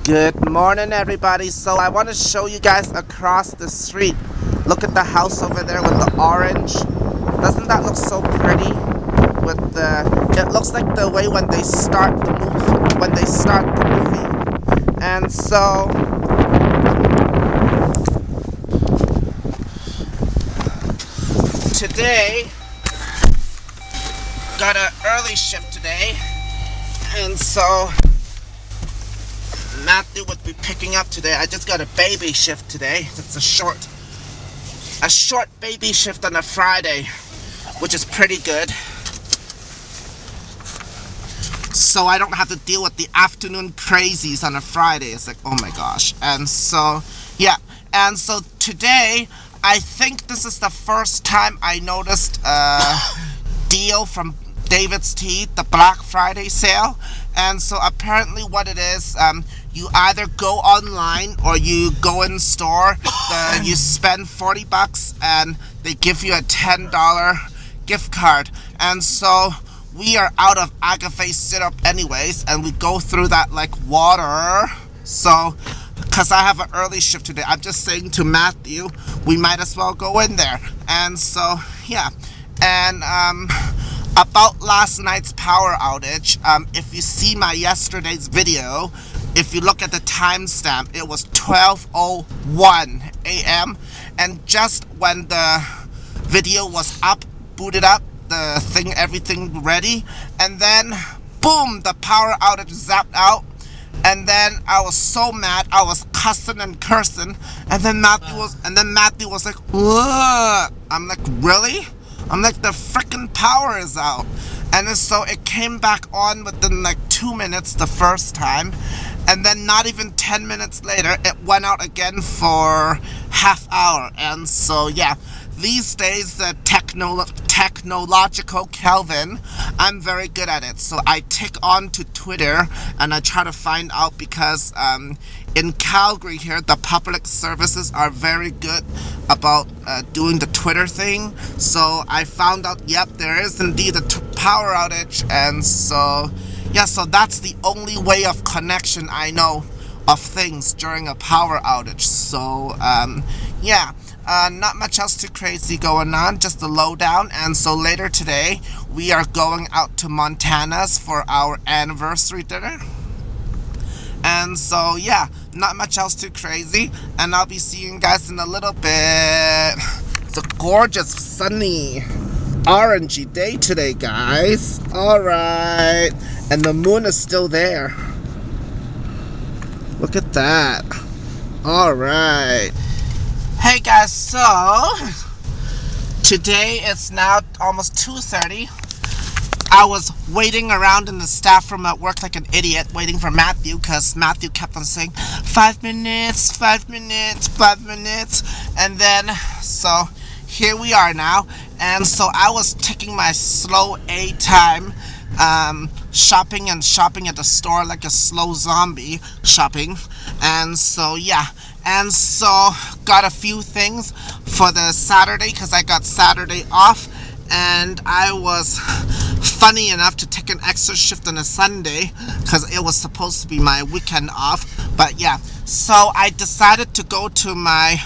Good morning, everybody. So I want to show you guys across the street. Look at the house over there with the orange. Doesn't that look so pretty? It looks like the way when they start the movie. And so today got an early shift today, and so Matthew would be picking up today. I just got a baby shift today. It's a short baby shift on a Friday, which is pretty good. So I don't have to deal with the afternoon crazies on a Friday. It's like, oh my gosh. And so, yeah. And so today, I think this is the first time I noticed a deal from David's Tea, the Black Friday sale. And so apparently what it is, you either go online or you go in store. You spend $40 and they give you a $10 gift card. And so we are out of agave syrup anyways, and we go through that like water. So because I have an early shift today, I'm just saying to Matthew, we might as well go in there. And so yeah. And about last night's power outage, if you see my yesterday's video, if you look at the timestamp, it was 12:01 a.m. and just when the video was booted up, the thing, everything ready, and then boom, the power outage zapped out. And then I was so mad, I was cussing and cursing, and then Matthew was like, what? I'm like, really? I'm like, the freaking power is out. And so it came back on within like 2 minutes the first time, and then not even 10 minutes later it went out again for half hour. And so yeah, these days the technological Kelvin, I'm very good at it. So I tick on to Twitter and I try to find out, because in Calgary here, the public services are very good about doing the Twitter thing. So I found out, yep, there is indeed a power outage. And so yeah, so that's the only way of connection I know of things during a power outage. So yeah. Not much else too crazy going on, just a lowdown. And so later today, we are going out to Montana's for our anniversary dinner. And so yeah, not much else too crazy. And I'll be seeing you guys in a little bit. It's a gorgeous, sunny, orangey day today, guys. Alright. And the moon is still there. Look at that. Alright. Hey guys, so today it's now almost 2:30. I was waiting around in the staff room at work like an idiot, waiting for Matthew, because Matthew kept on saying 5 minutes, 5 minutes, 5 minutes. And then so here we are now. And so I was taking my slow A time, shopping at the store like a slow zombie shopping. And so yeah, and so got a few things for the Saturday, because I got Saturday off, and I was funny enough to take an extra shift on a Sunday because it was supposed to be my weekend off. But yeah, so I decided to go to my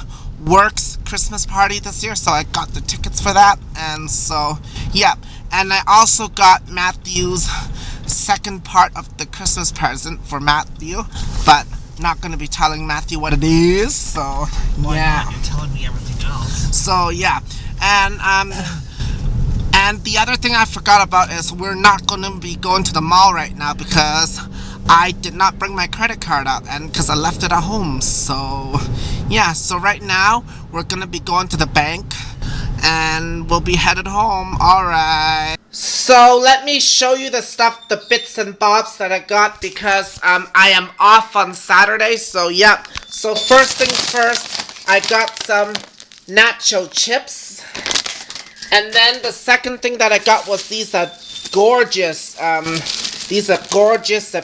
work's Christmas party this year, so I got the tickets for that. And so yeah, and I also got Matthew's second part of the Christmas present for Matthew, but not going to be telling Matthew what it is. So yeah, you're telling me everything else. So yeah, and the other thing I forgot about is we're not going to be going to the mall right now because I did not bring my credit card out, and because I left it at home. So yeah, so right now we're going to be going to the bank and we'll be headed home. Alright, so let me show you the stuff, the bits and bobs that I got, because I am off on Saturday. So yeah, so first things first, I got some nacho chips. And then the second thing that I got was these gorgeous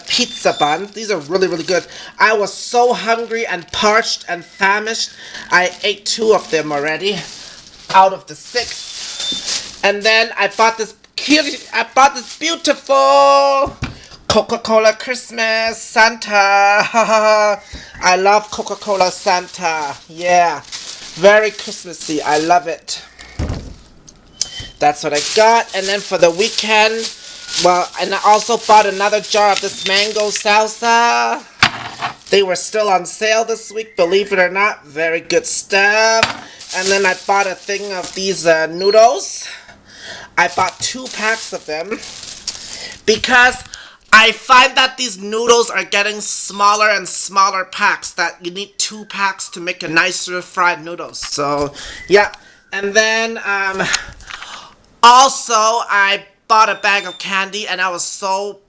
pizza buns. These are really, really good. I was so hungry and parched and famished. I ate 2 of them already out of the 6. And then I bought this beautiful Coca-Cola Christmas Santa. I love Coca-Cola Santa. Yeah. Very Christmassy. I love it. That's what I got. And then for the weekend, well, and I also bought another jar of this mango salsa. They were still on sale this week, believe it or not. Very good stuff. And then I bought a thing of these noodles. I bought 2 packs of them because I find that these noodles are getting smaller and smaller packs, that you need 2 packs to make a nicer fried noodles. So, yeah. And then, also, I bought a bag of candy and I was so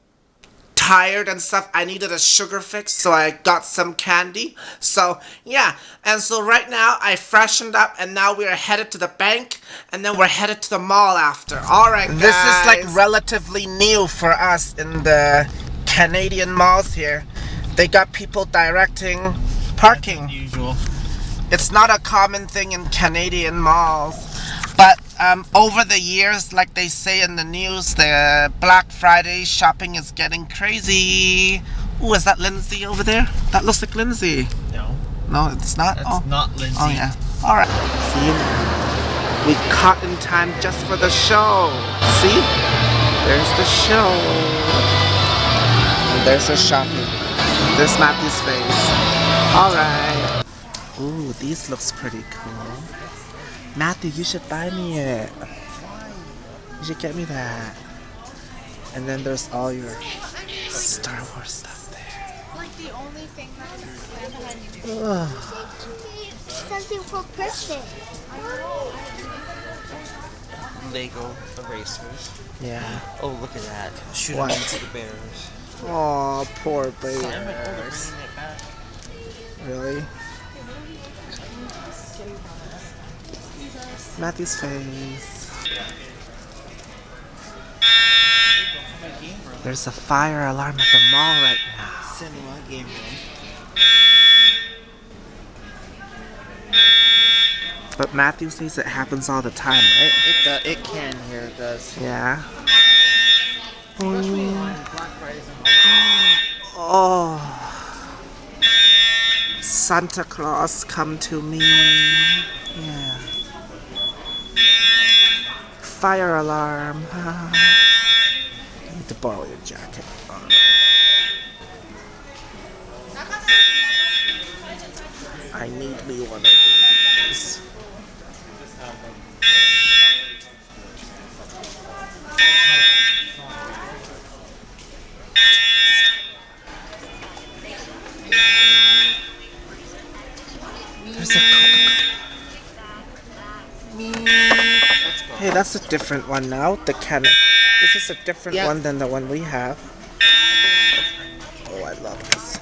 tired and stuff. I needed a sugar fix, so I got some candy. So, yeah. And so right now, I freshened up and now we are headed to the bank and then we're headed to the mall after. Alright, guys. This is like relatively new for us in the Canadian malls here. They got people directing parking. Usual. It's not a common thing in Canadian malls. But over the years, like they say in the news, the Black Friday shopping is getting crazy. Ooh, is that Lindsay over there? That looks like Lindsay. No. No, it's not? That's not Lindsay. Oh, yeah. Alright. See? We caught in time just for the show. See? There's the show. And there's the shopping. There's Matthew's face. Alright. Ooh, these looks pretty cool. Matthew, you should buy me it. You should get me that. And then there's all your Star Wars stuff there. Like the only thing that's planned ahead you do. Something for birthday. Lego erasers. Yeah. Oh, look at that. Shoot What? them into the bears. Oh, poor baby. Oh, they're bringing it back. Really? Matthew's face. There's a fire alarm at the mall right now. Cinema game room. But Matthew says it happens all the time, right? It can here. It does. Yeah. Especially on Black Fridays and holidays. Oh. Santa Claus, come to me. Yeah. Fire alarm. I need to borrow your jacket. I need me one of these. There's a Coca-Cola. Hey, that's a different one now. The can. This is a different one than the one we have. Oh, I love this.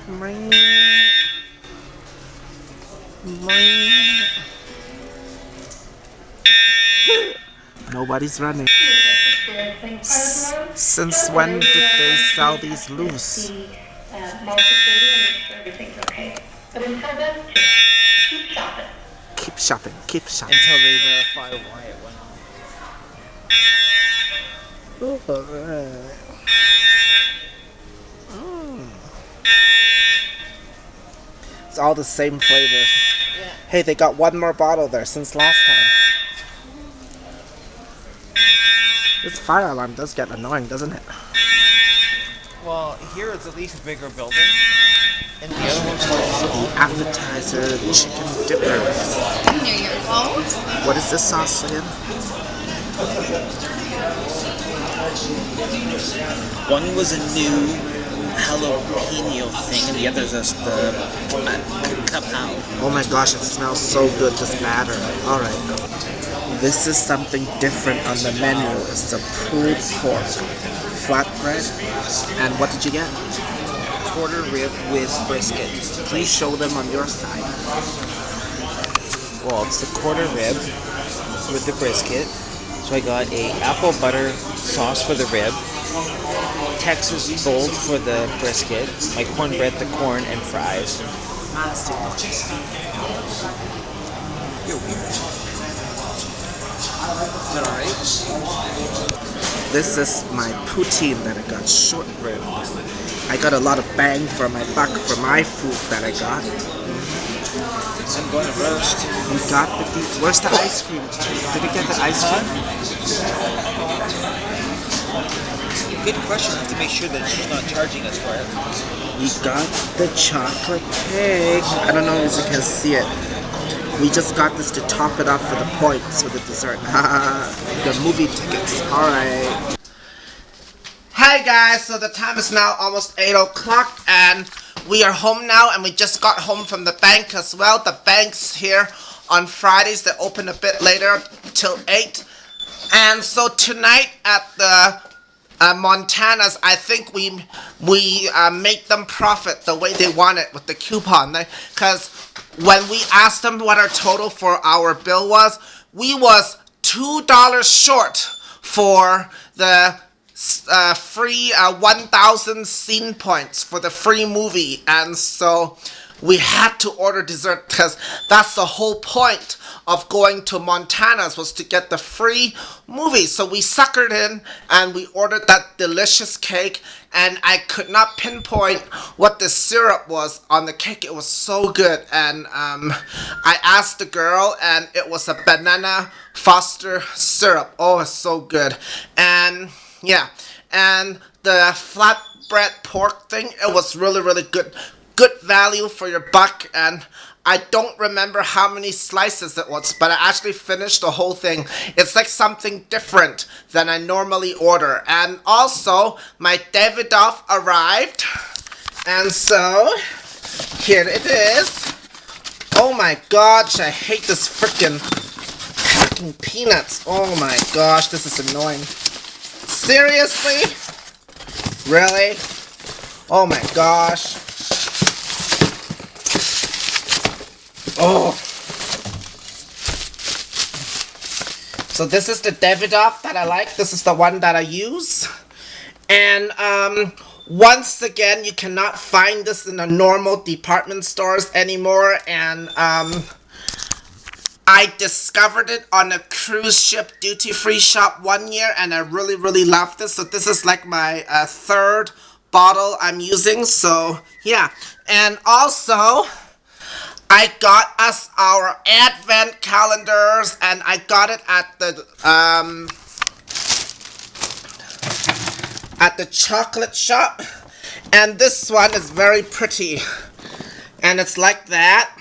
Ring. Ring. Nobody's running. Since when did they sell these loose? Everything's okay. But until then, just keep shopping. Keep shopping, keep shopping. Until they verify why it went on. Alright. It's all the same flavors. Hey, they got one more bottle there since last time. This fire alarm does get annoying, doesn't it? Well, here it's at least a bigger building. And the other one's The appetizer chicken dippers. There you go. What is this sauce again? one was a new jalapeno thing, and the other is just the kapow. Oh my gosh, it smells so good, this batter. Alright. This is something different on the menu. It's the pulled pork flatbread. And what did you get? Quarter rib with brisket. Please show them on your side. Well, it's the quarter rib with the brisket. So I got a apple butter sauce for the rib, Texas Gold for the brisket, my cornbread, the corn, and fries. You're weird. Is that alright? This is my poutine that I got, short rib. I got a lot of bang for my buck for my food that I got. I'm going to roast. We got where's the ice cream? Did we get the ice cream? Good question. I have to make sure that she's not charging us for it. We got the chocolate cake. I don't know if you can see it. We just got this to top it up for the points for the dessert. The movie tickets. Alright. Hi guys, so the time is now almost 8 o'clock and we are home now, and we just got home from the bank as well. The bank's here on Fridays. They open a bit later till 8. And so tonight at the Montana's, I think we made them profit the way they want it with the coupon. Because when we asked them what our total for our bill was, we was $2 short for the free 1,000 scene points for the free movie. And so we had to order dessert because that's the whole point of going to Montana's, was to get the free movie. So we suckered in and we ordered that delicious cake, and I could not pinpoint what the syrup was on the cake. It was so good. And I asked the girl, and it was a banana Foster syrup. Oh, it's so good. And yeah, and the flatbread pork thing, it was really, really good. Good value for your buck, and I don't remember how many slices it was, but I actually finished the whole thing. It's like something different than I normally order. And also, my Davidoff arrived, and so here it is. Oh my gosh, I hate this freaking packing peanuts. Oh my gosh, this is annoying. Seriously? Really? Oh my gosh. Oh. So this is the Davidoff that I like. This is the one that I use. And once again, you cannot find this in the normal department stores anymore. And I discovered it on a cruise ship duty-free shop one year, and I really, really love this. So this is like my third bottle I'm using. So yeah, and also I got us our advent calendars, and I got it at the chocolate shop. And this one is very pretty, and it's like that.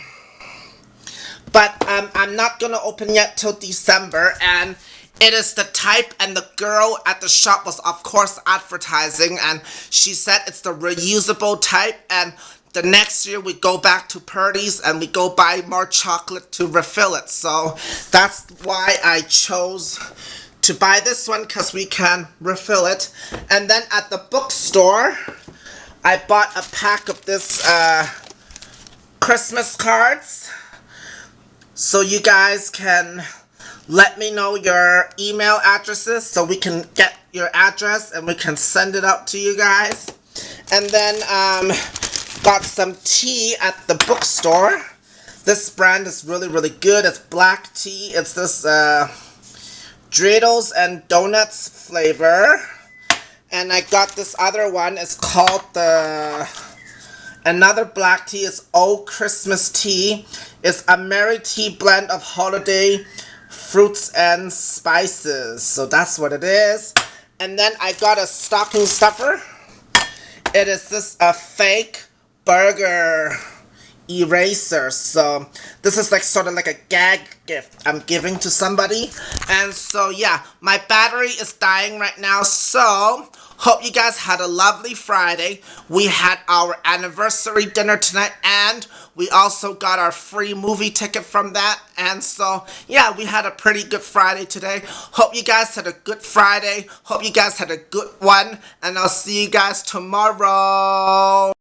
But I'm not gonna open yet till December, and it is the type, and the girl at the shop was of course advertising, and she said it's the reusable type, and the next year we go back to Purdy's and we go buy more chocolate to refill it. So that's why I chose to buy this one, because we can refill it. And then at the bookstore, I bought a pack of this Christmas cards. So you guys can let me know your email addresses so we can get your address and we can send it out to you guys. And then got some tea at the bookstore. This brand is really, really good. It's black tea. It's this dreidels and donuts flavor. And I got this other one. It's called another black tea is Old Christmas Tea. It's a merry tea blend of holiday fruits and spices. So that's what it is. And then I got a stocking stuffer. It is this a fake burger eraser. So this is like sort of like a gag gift I'm giving to somebody. And so yeah, my battery is dying right now. So hope you guys had a lovely Friday. We had our anniversary dinner tonight, and we also got our free movie ticket from that. And so yeah, we had a pretty good Friday today. Hope you guys had a good Friday. Hope you guys had a good one, and I'll see you guys tomorrow.